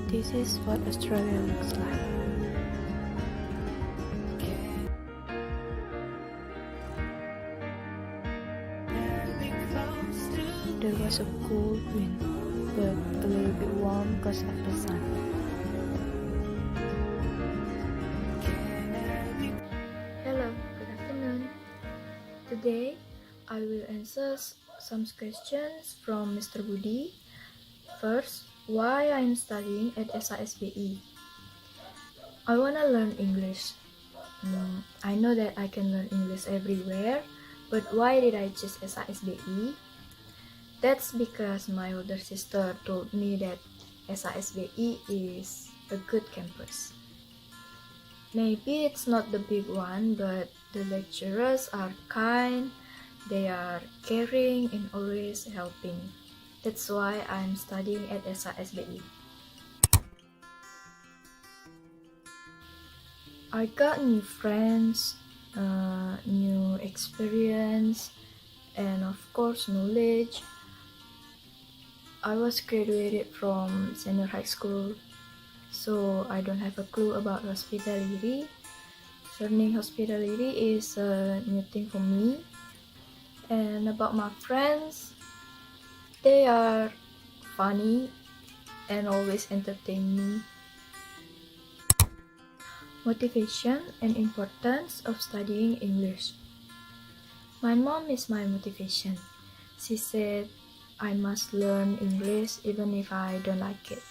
This is what Australia looks like. There was a cold wind, but a little bit warm because of the sun. Hello, good afternoon. Today, I will answer some questions from Mr. Budi. First, why I'm studying at SHS-BI? I wanna learn English. I know that I can learn English everywhere, but why did I choose SHS-BI? That's because my older sister told me that SHS-BI is a good campus. Maybe it's not the big one, but the lecturers are kind, they are caring and always helping. That's why I'm studying at SHS-BI. I got new friends, new experience, and of course knowledge. I was graduated from senior high school, so I don't have a clue about hospitality. Learning hospitality is a new thing for me. And about my friends, they are funny and always entertain me. Motivation and importance of studying English. My mom is my motivation. She said I must learn English even if I don't like it.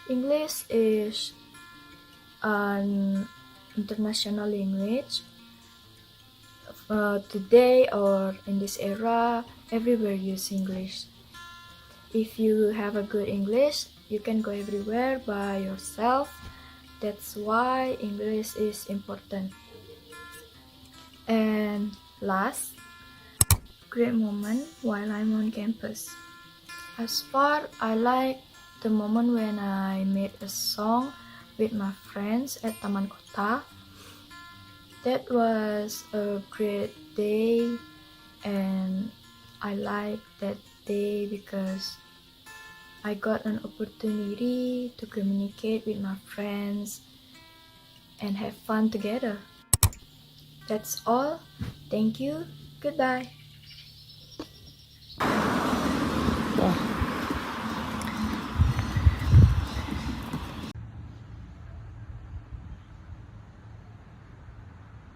English is an international language. Today or in this era, everywhere use English. If you have a good English, you can go everywhere by yourself. That's why English is important. And last, great moment while I'm on campus. As far I like the moment when I made a song with my friends at Taman Kota. That was a great day, and I like that day because I got an opportunity to communicate with my friends and have fun together. That's all. Thank you. Goodbye.